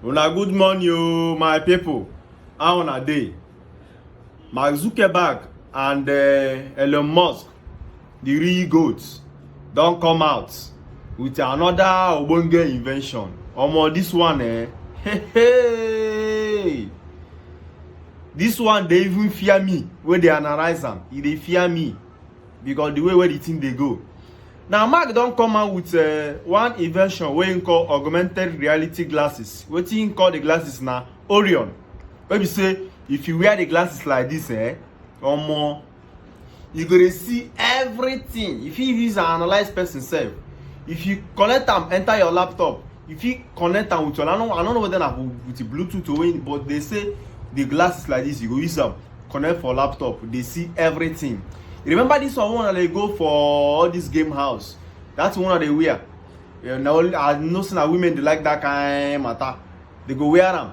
Una good morning, my people. How una dey? Mark Zuckerberg and Elon Musk, the real goats, don come out with another ogbonge invention. Omo, this one hey. This one dey even fear me when they analyze am. E dey fear me because the way where the thing dey go. Now Mark don come out with one invention wey him call augmented reality glasses. Wetin him call the glasses na Orion. Wey be say if you wear the glasses like this, omo, you go dey see everything. If you use and analyze person sef, if you connect am enter your laptop, if you connect am with your, I don't know whether na with the Bluetooth or when, but they say the glasses like this, you go use am connect for laptop, they see everything. You remember this one that they go for all this game house? That's one that they wear. Now I know some women they like that kind matter. They go wear them.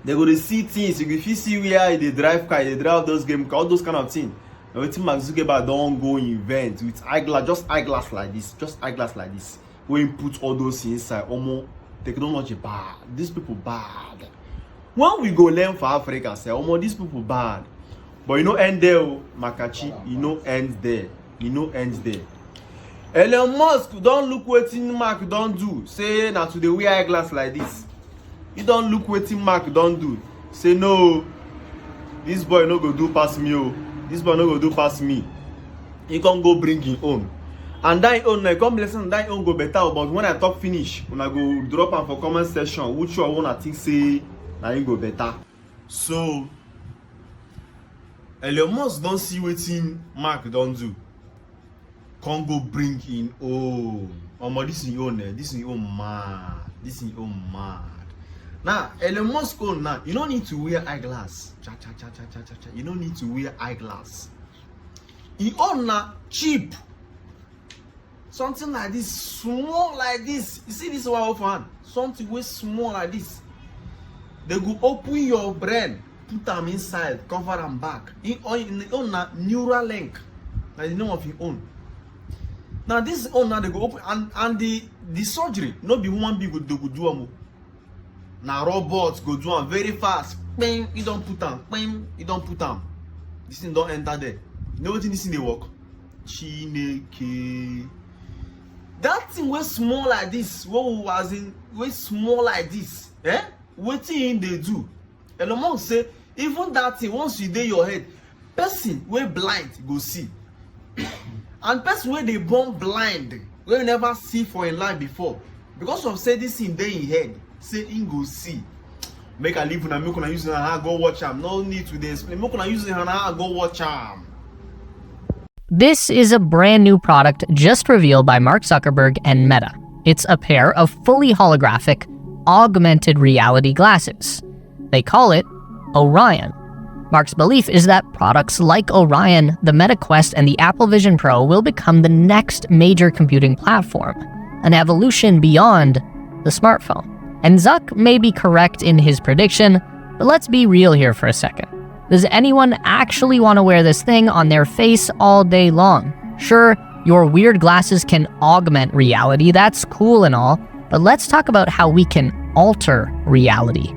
They go to see things. If you see where they drive car, they drive those game car, all those kind of things. Now what Mark Zuckerberg don't go invent with eyeglass, just eyeglass like this. When you put all those things inside, omo, technology bad. These people bad. When we go learn for Africa, say, omo, these people bad. But you know end there, Makachi, you know ends there. Elon Musk don't look wetin Mark don't do. Say na to the wear eyeglass like this. You don't look wetin Mark don't do. Say no, this boy no go do pass me. This boy no go do pass me. He can go bring his own. And that own, like come listen, that own go better. But when I talk finish, when I go drop am for comment section, which one wanna think say na him go better. So Elon Musk don't see wetin Mark don't do. Can't go bring in own. Omo, this is your own. This is your own mad. Now Elon Musk own now. You don't need to wear eyeglass. You don't need to wear eyeglass. He own now cheap. Something like this, small like this. You see this one off hand. Something way small like this. They go open your brain. Put them inside, cover them back. He own Neuralink. That's the name of his own. Now this own now they go open and the surgery, not be human being they go do am. Now robots go do am very fast. Bang, you don't put them. Bang, you don't put them. This thing don't enter there. You know what this thing they work? Chineke. That thing was small like this. What was in way small like this? What thing they do? Elon Musk say even that thing once you dey your head, person wey blind go see, and person wey dey born blind wey never see for im life before, because of say this thing dey im head, say im go see. Make I leave una, make una use una hand go watch am. No need to dey explain. Make una use una hand go watch am. This is a brand new product just revealed by Mark Zuckerberg and Meta. It's a pair of fully holographic, augmented reality glasses. They call it Orion. Mark's belief is that products like Orion, the Meta Quest, and the Apple Vision Pro will become the next major computing platform, an evolution beyond the smartphone. And Zuck may be correct in his prediction, but let's be real here for a second. Does anyone actually want to wear this thing on their face all day long? Sure, your weird glasses can augment reality, that's cool and all, but let's talk about how we can alter reality.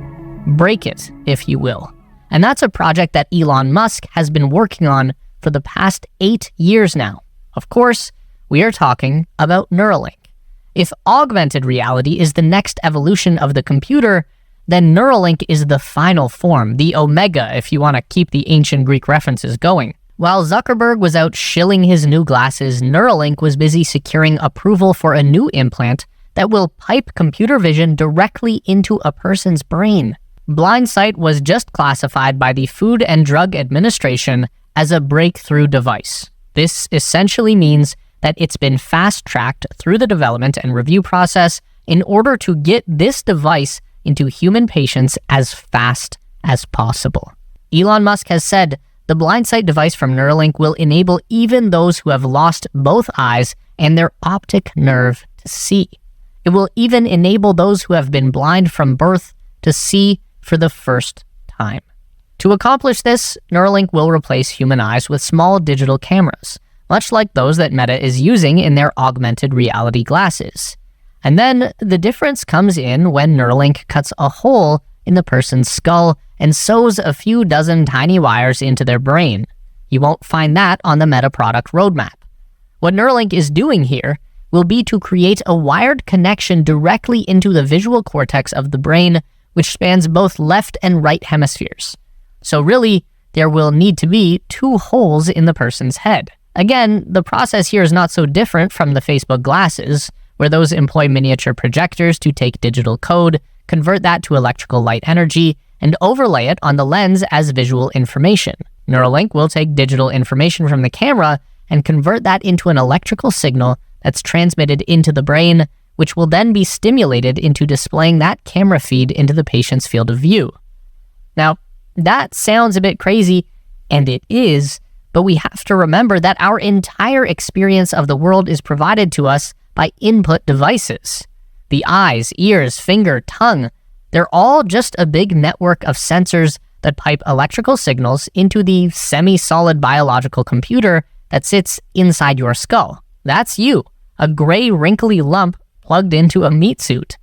Break it, if you will. And that's a project that Elon Musk has been working on for the past 8 years now. Of course, we are talking about Neuralink. If augmented reality is the next evolution of the computer, then Neuralink is the final form, the omega if you want to keep the ancient Greek references going. While Zuckerberg was out shilling his new glasses, Neuralink was busy securing approval for a new implant that will pipe computer vision directly into a person's brain. Blindsight was just classified by the Food and Drug Administration as a breakthrough device. This essentially means that it's been fast-tracked through the development and review process in order to get this device into human patients as fast as possible. Elon Musk has said the blindsight device from Neuralink will enable even those who have lost both eyes and their optic nerve to see. It will even enable those who have been blind from birth to see for the first time. To accomplish this, Neuralink will replace human eyes with small digital cameras, much like those that Meta is using in their augmented reality glasses. And then the difference comes in when Neuralink cuts a hole in the person's skull and sews a few dozen tiny wires into their brain. You won't find that on the Meta product roadmap. What Neuralink is doing here will be to create a wired connection directly into the visual cortex of the brain, which spans both left and right hemispheres. So really, there will need to be 2 holes in the person's head. Again, the process here is not so different from the Facebook glasses, where those employ miniature projectors to take digital code, convert that to electrical light energy, and overlay it on the lens as visual information. Neuralink will take digital information from the camera and convert that into an electrical signal that's transmitted into the brain, which will then be stimulated into displaying that camera feed into the patient's field of view. Now, that sounds a bit crazy, and it is, but we have to remember that our entire experience of the world is provided to us by input devices. The eyes, ears, finger, tongue, they're all just a big network of sensors that pipe electrical signals into the semi-solid biological computer that sits inside your skull. That's you, a gray, wrinkly lump plugged into a meat suit.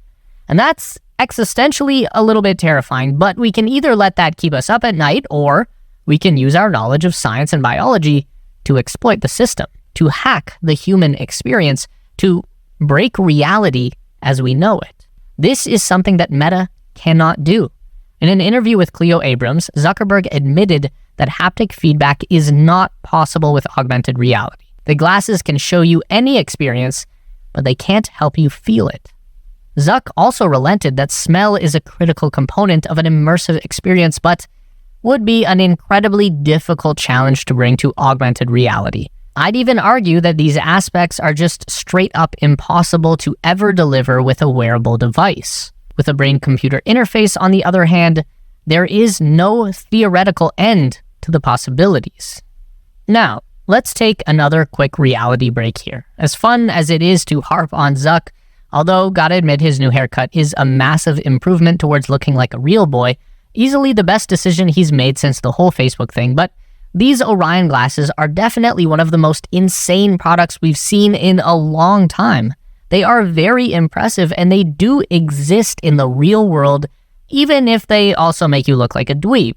And that's existentially a little bit terrifying, but we can either let that keep us up at night, or we can use our knowledge of science and biology to exploit the system, to hack the human experience, to break reality as we know it. This is something that Meta cannot do. In an interview with Cleo Abrams, Zuckerberg admitted that haptic feedback is not possible with augmented reality. The glasses can show you any experience, but they can't help you feel it. Zuck also relented that smell is a critical component of an immersive experience, but would be an incredibly difficult challenge to bring to augmented reality. I'd even argue that these aspects are just straight up impossible to ever deliver with a wearable device. With a brain-computer interface, on the other hand, there is no theoretical end to the possibilities. Now, let's take another quick reality break here. As fun as it is to harp on Zuck, although gotta admit his new haircut is a massive improvement towards looking like a real boy, easily the best decision he's made since the whole Facebook thing, but these Orion glasses are definitely one of the most insane products we've seen in a long time. They are very impressive, and they do exist in the real world, even if they also make you look like a dweeb.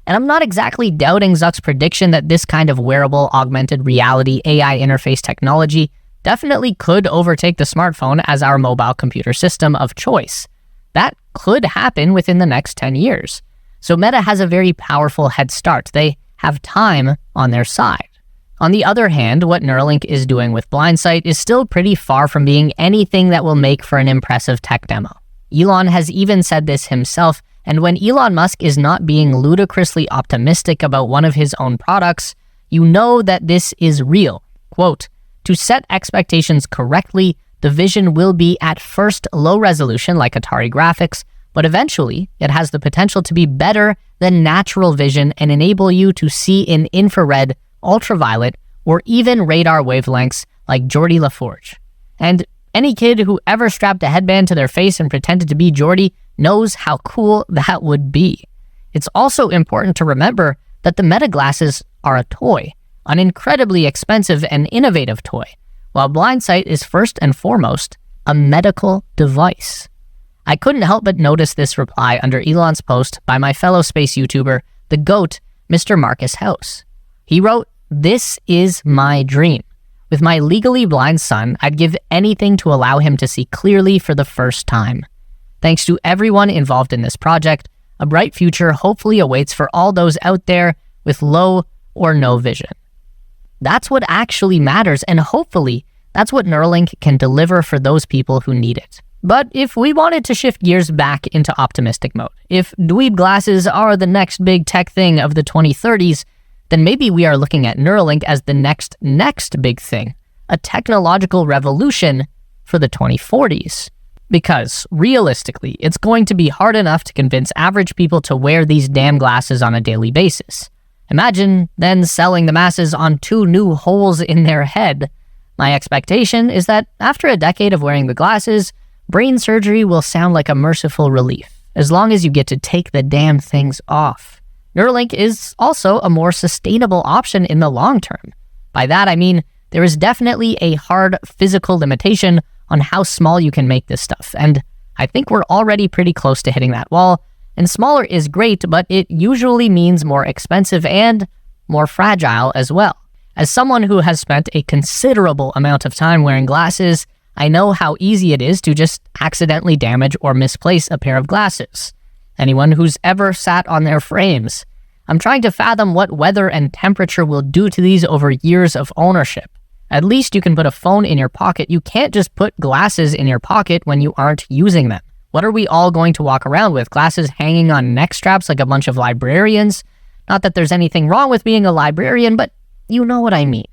And I'm not exactly doubting Zuck's prediction that this kind of wearable augmented reality AI interface technology definitely could overtake the smartphone as our mobile computer system of choice. That could happen within the next 10 years. So Meta has a very powerful head start. They have time on their side. On the other hand, what Neuralink is doing with blindsight is still pretty far from being anything that will make for an impressive tech demo. Elon has even said this himself, and when Elon Musk is not being ludicrously optimistic about one of his own products, you know that this is real. Quote, "To set expectations correctly, the vision will be at first low resolution like Atari graphics, but eventually it has the potential to be better than natural vision and enable you to see in infrared, ultraviolet, or even radar wavelengths like Geordie LaForge." And any kid who ever strapped a headband to their face and pretended to be Geordie knows how cool that would be. It's also important to remember that the Meta glasses are a toy, an incredibly expensive and innovative toy, while blindsight is first and foremost a medical device. I couldn't help but notice this reply under Elon's post by my fellow space YouTuber, the GOAT, Mr. Marcus House. He wrote, "This is my dream. With my legally blind son, I'd give anything to allow him to see clearly for the first time. Thanks to everyone involved in this project, a bright future hopefully awaits for all those out there with low or no vision." That's what actually matters, and hopefully that's what Neuralink can deliver for those people who need it. But if we wanted to shift gears back into optimistic mode, if dweeb glasses are the next big tech thing of the 2030s, then maybe we are looking at Neuralink as the next big thing, a technological revolution for the 2040s. Because, realistically, it's going to be hard enough to convince average people to wear these damn glasses on a daily basis. Imagine then selling the masses on 2 new holes in their head. My expectation is that after a decade of wearing the glasses, brain surgery will sound like a merciful relief, as long as you get to take the damn things off. Neuralink is also a more sustainable option in the long term. By that I mean, there is definitely a hard physical limitation on how small you can make this stuff, and I think we're already pretty close to hitting that wall. And smaller is great, but it usually means more expensive and more fragile as well. As someone who has spent a considerable amount of time wearing glasses, I know how easy it is to just accidentally damage or misplace a pair of glasses. Anyone who's ever sat on their frames. I'm trying to fathom what weather and temperature will do to these over years of ownership. At least you can put a phone in your pocket. You can't just put glasses in your pocket when you aren't using them. What are we all going to walk around with? Glasses hanging on neck straps like a bunch of librarians? Not that there's anything wrong with being a librarian, but you know what I mean.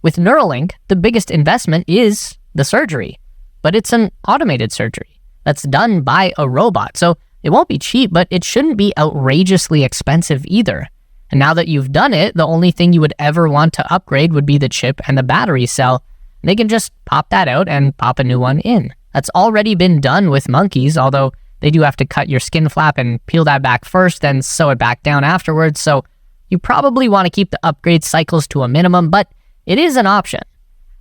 With Neuralink, the biggest investment is the surgery, but it's an automated surgery that's done by a robot. So it won't be cheap, but it shouldn't be outrageously expensive either. And now that you've done it, the only thing you would ever want to upgrade would be the chip and the battery cell. They can just pop that out and pop a new one in. That's already been done with monkeys, although they do have to cut your skin flap and peel that back first, then sew it back down afterwards. So you probably want to keep the upgrade cycles to a minimum, but it is an option.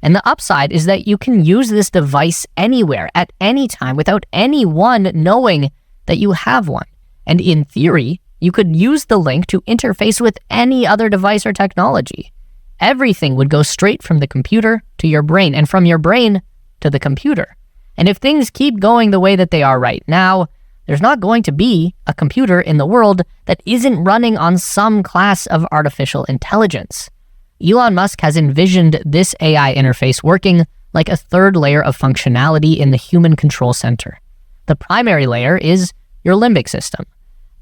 And the upside is that you can use this device anywhere, at any time, without anyone knowing that you have one. And in theory, you could use the link to interface with any other device or technology. Everything would go straight from the computer to your brain, and from your brain to the computer. And if things keep going the way that they are right now, there's not going to be a computer in the world that isn't running on some class of artificial intelligence. Elon Musk has envisioned this AI interface working like a third layer of functionality in the human control center. The primary layer is your limbic system.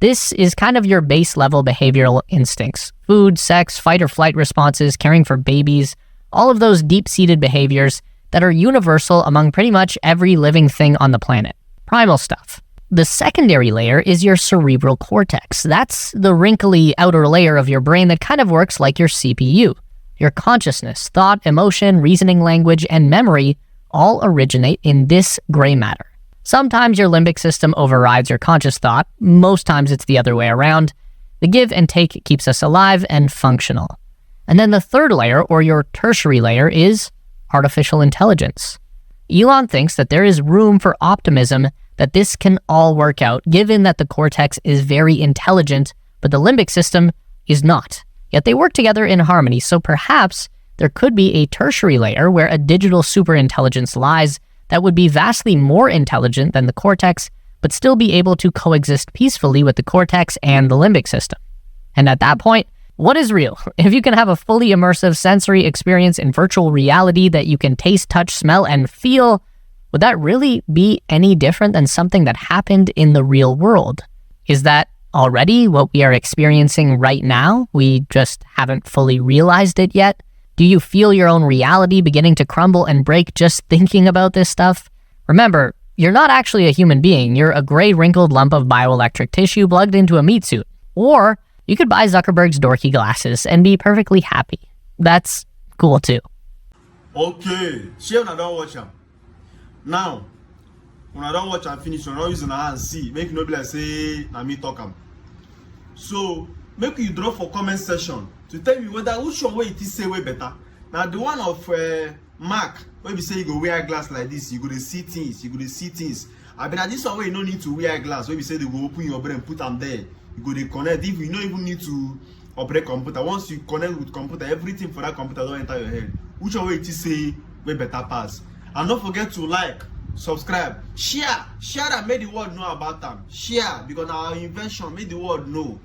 This is kind of your base level behavioral instincts: food, sex, fight or flight responses, caring for babies, all of those deep-seated behaviors that are universal among pretty much every living thing on the planet. Primal stuff. The secondary layer is your cerebral cortex. That's the wrinkly outer layer of your brain that kind of works like your CPU. Your consciousness, thought, emotion, reasoning, language, and memory all originate in this gray matter. Sometimes your limbic system overrides your conscious thought. Most times it's the other way around. The give and take keeps us alive and functional. And then the third layer, or your tertiary layer, is artificial intelligence. Elon thinks that there is room for optimism that this can all work out, given that the cortex is very intelligent, but the limbic system is not. Yet they work together in harmony, so perhaps there could be a tertiary layer where a digital superintelligence lies that would be vastly more intelligent than the cortex, but still be able to coexist peacefully with the cortex and the limbic system. And at that point, what is real? If you can have a fully immersive sensory experience in virtual reality that you can taste, touch, smell, and feel, would that really be any different than something that happened in the real world? Is that already what we are experiencing right now? We just haven't fully realized it yet? Do you feel your own reality beginning to crumble and break just thinking about this stuff? Remember, you're not actually a human being. You're a gray wrinkled lump of bioelectric tissue plugged into a meat suit. Or you could buy Zuckerberg's dorky glasses and be perfectly happy. That's cool too. Okay, share when I don't watch them. Now, when I don't watch and finish, when I don't use an eye and see, make no be like say, na me talk am. So, make you drop for comment section to tell me whether which one way it is say way better. Now, the one of Mark, when we say you go wear glass like this, you go to see things, I bet that this one way you no need to wear glass. When we say they go open your brain, put them there. You go to connect. If you don't even need to operate computer, once you connect with computer, everything for that computer don't enter your head. Which one way it is say way better pass. And don't forget to like, subscribe, share that, make the world know about them. Share, because our invention, make the world know.